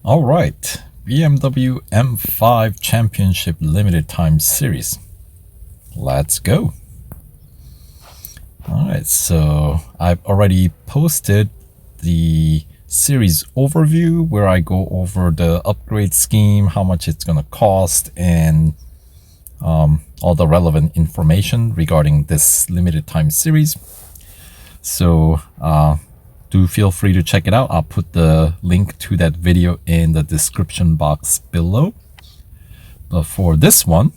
All right, BMW M5 Championship Limited Time Series. Let's go. All right, so I've already posted the series overview where I go over the upgrade scheme, how much it's going to cost, and all the relevant information regarding this limited time series. So do feel free to check it out. I'll put the link to that video in the description box below. But for this one,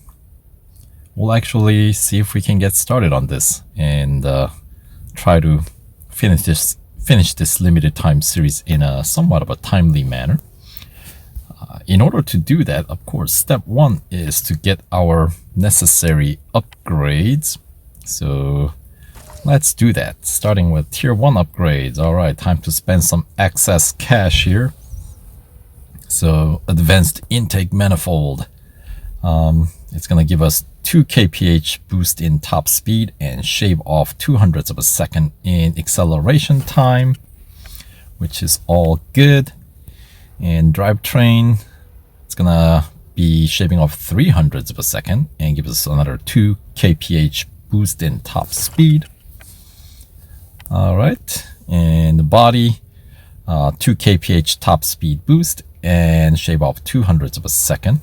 we'll actually see if we can get started on this and try to finish this limited time series in a somewhat of a timely manner. In order to do that, of course, step one is to get our necessary upgrades. So let's do that, starting with tier 1 upgrades. All right, time to spend some excess cash here. So advanced intake manifold. It's going to give us 2 kph boost in top speed and shave off 0.02 of a second in acceleration time, which is all good. And drivetrain, it's going to be shaving off 0.03 of a second and gives us another 2 kph boost in top speed. All right, and the body, 2 kph top speed boost and shave off 0.02 of a second.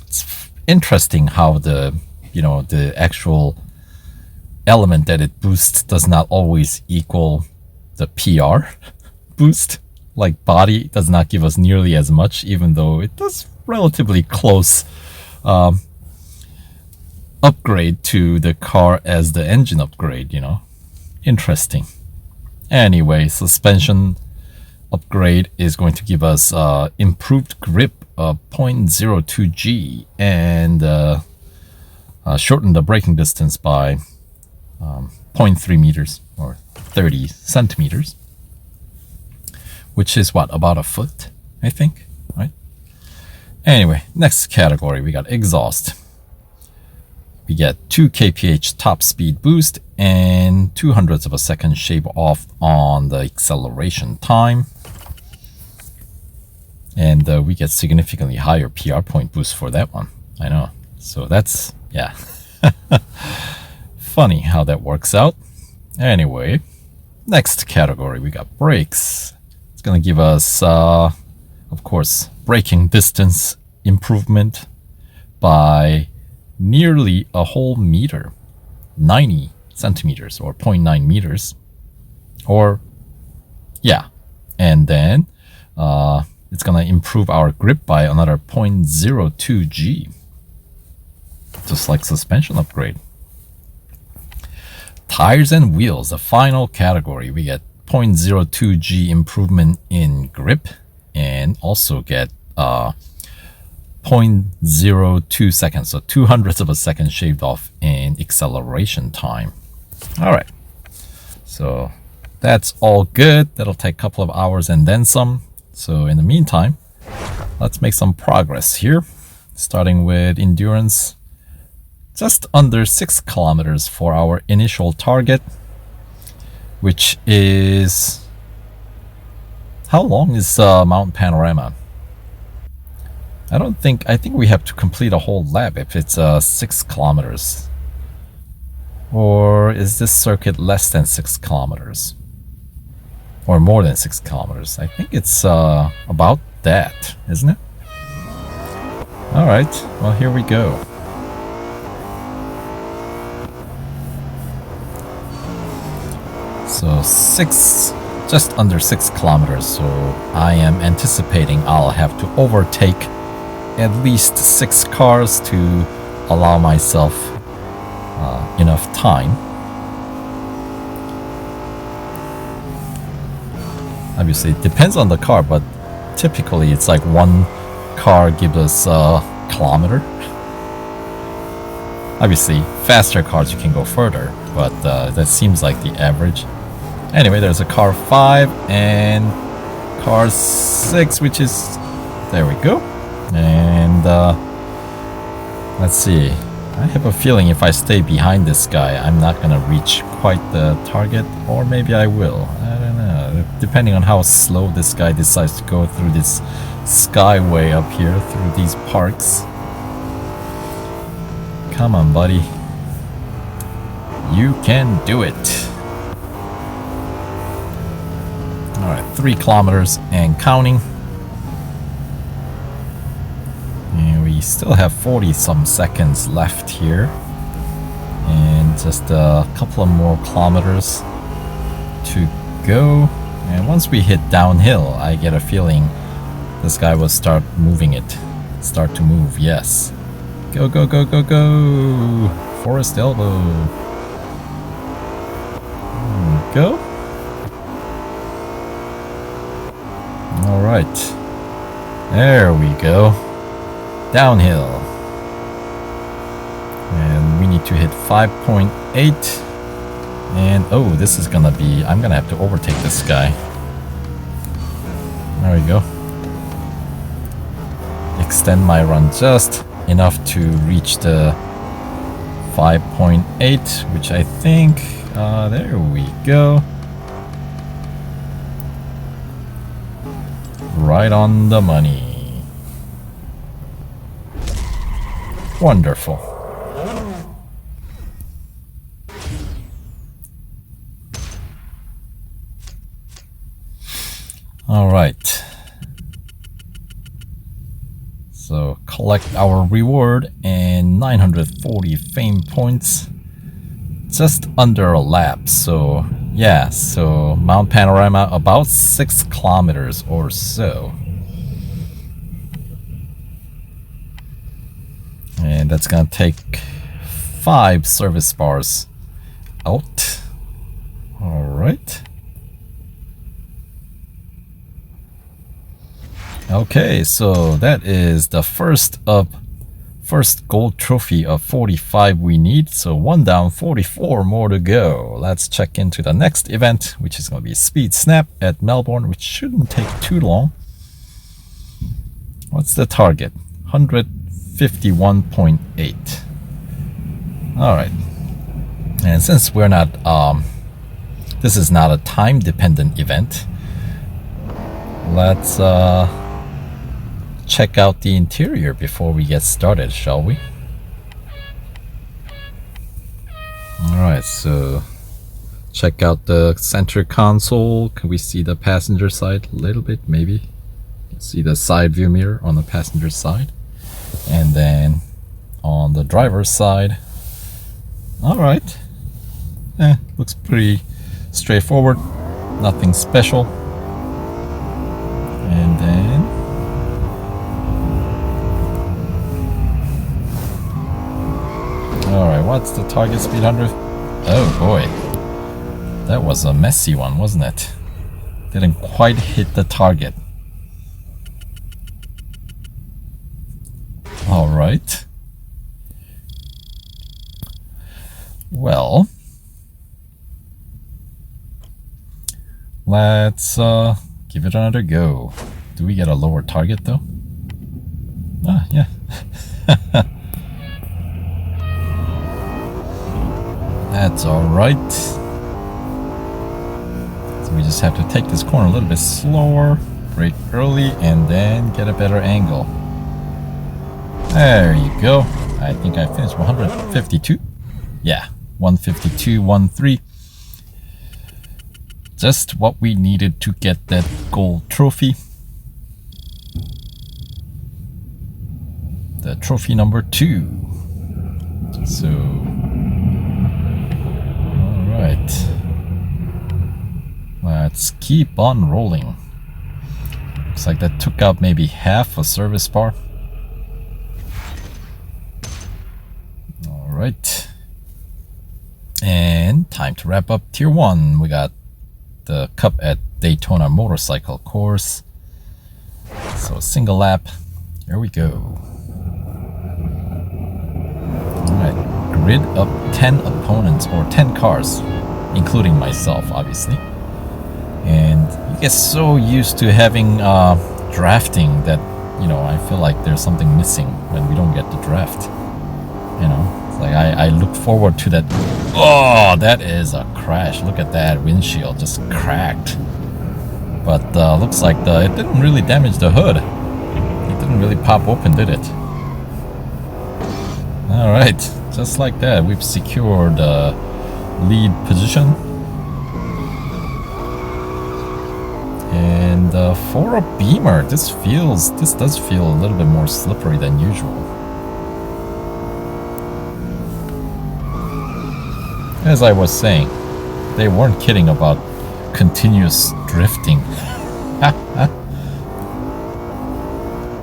It's interesting how the actual element that it boosts does not always equal the PR boost. Like body does not give us nearly as much, even though it does relatively close upgrade to the car as the engine upgrade, Interesting. Anyway, suspension upgrade is going to give us improved grip of 0.02 G and shorten the braking distance by 0.3 meters or 30 centimeters, which is what, about a foot, I think, right? Anyway, next category, we got exhaust. We get 2 kph top speed boost and 0.02 of a second shave off on the acceleration time. And we get significantly higher PR point boost for that one. I know. So that's, yeah. Funny how that works out. Anyway, next category, we got brakes. It's going to give us, of course, braking distance improvement by nearly a whole meter, 90 centimeters or 0.9 meters, or yeah. And then it's going to improve our grip by another 0.02 G, just like suspension upgrade. Tires and wheels, the final category, we get 0.02 G improvement in grip and also get 0.02 seconds, so 0.02 of a second shaved off in acceleration time. All right, so that's all good. That'll take a couple of hours and then some. So in the meantime, let's make some progress here, starting with endurance. Just under 6 kilometers for our initial target, which is, how long is Mount Panorama? I think we have to complete a whole lap if it's 6 kilometers. Or is this circuit less than 6 kilometers? Or more than 6 kilometers? I think it's about that, isn't it? Alright, well, here we go. So just under 6 kilometers, so I am anticipating I'll have to overtake at least 6 cars to allow myself enough time. Obviously, it depends on the car, but typically it's like one car gives us a kilometer. Obviously, faster cars you can go further, but that seems like the average. Anyway, there's a car 5 and car 6, which is, there we go. And let's see, I have a feeling if I stay behind this guy, I'm not gonna reach quite the target, or maybe I will. I don't know. depending on how slow this guy decides to go through this skyway up here, through these parks. Come on, buddy. You can do it. Alright, 3 kilometers and counting. And we still have 40 some seconds left here. And just a couple of more kilometers to go. And once we hit downhill, I get a feeling this guy will start moving it. Start to move, yes. Go, go, go, go, go! Forest elbow. Go. Alright. There we go. Downhill. And we need to hit 5.8. And oh, this is gonna be... I'm gonna have to overtake this guy. There we go. Extend my run just enough to reach the 5.8, which I think... there we go. Right on the money. Wonderful. All right. So collect our reward and 940 fame points. Just under a lap. So yeah, so Mount Panorama about 6 kilometers or so. And that's gonna take 5 service bars out. Alright. Okay, so that is the first gold trophy of 45 we need. So 1 down, 44 more to go. Let's check into the next event, which is going to be Speed Snap at Melbourne, which shouldn't take too long. What's the target? 151.8. Alright. And since we're not, this is not a time dependent event, let's check out the interior before we get started, shall we? Alright, so check out the center console. Can we see the passenger side a little bit, maybe? See the side view mirror on the passenger side. And then on the driver's side. Alright. Looks pretty straightforward. Nothing special. And then alright, what's the target speed 100? Oh boy. That was a messy one, wasn't it? Didn't quite hit the target. Alright. Well, let's give it another go. Do we get a lower target though? Ah, yeah. That's alright. So we just have to take this corner a little bit slower, brake early, and then get a better angle. There you go. I think I finished 152. Yeah, 152.13. Just what we needed to get that gold trophy. The trophy number 2. So, alright. Let's keep on rolling. Looks like that took out maybe half a service bar. Alright. And time to wrap up Tier 1. We got the Cup at Daytona motorcycle course. So single lap. Here we go. Alright. Grid of 10 opponents or 10 cars, including myself, obviously. And you get so used to having drafting that, you know, I feel like there's something missing when we don't get the draft. You know? Like I look forward to that. Oh, that is a crash. Look at that windshield just cracked. But looks like it didn't really damage the hood. It didn't really pop open, did it? Alright, just like that, we've secured the lead position. And for a Beamer, this does feel a little bit more slippery than usual. As I was saying, they weren't kidding about continuous drifting.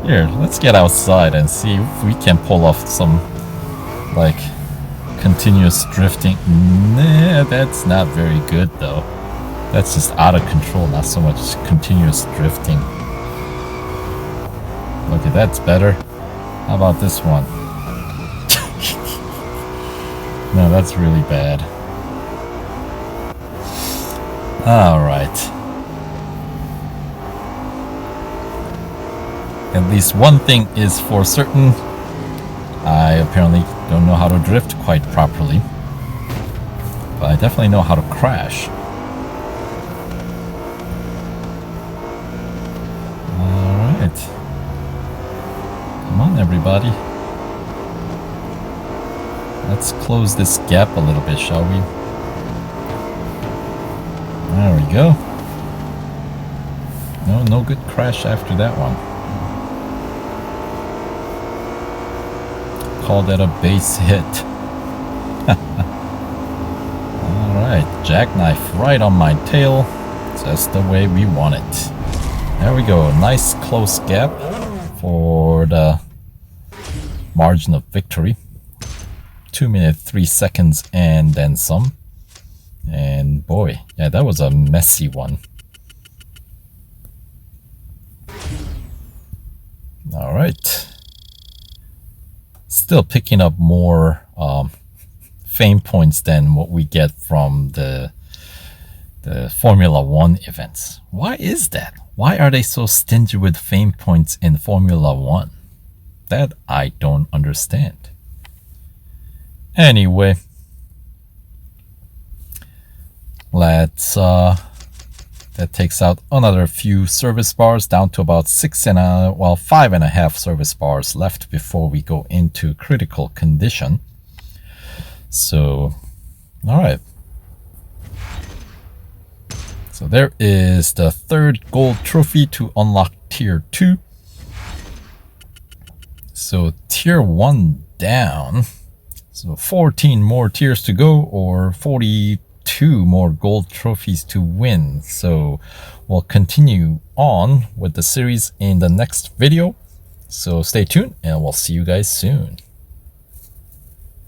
Here, let's get outside and see if we can pull off some, like, continuous drifting. Nah, that's not very good though. That's just out of control, not so much continuous drifting. Okay, that's better. How about this one? No, that's really bad. Alright. At least one thing is for certain. I apparently don't know how to drift quite properly. But I definitely know how to crash. Alright. Come on, everybody. Let's close this gap a little bit, shall we? There we go. No good crash after that one. Call that a base hit. Alright, jackknife right on my tail. Just the way we want it. There we go, nice close gap for the margin of victory. 2 minutes 3 seconds and then some. And boy, yeah, that was a messy one. Alright. Still picking up more fame points than what we get from the Formula 1 events. Why is that? Why are they so stingy with fame points in Formula 1? That I don't understand. Anyway, let's that takes out another few service bars, down to about 5.5 service bars left before we go into critical condition. So, all right. So there is the third gold trophy to unlock tier 2. So tier 1 down. So 14 more tiers to go, or 42 more gold trophies to win. So we'll continue on with the series in the next video. So stay tuned and we'll see you guys soon.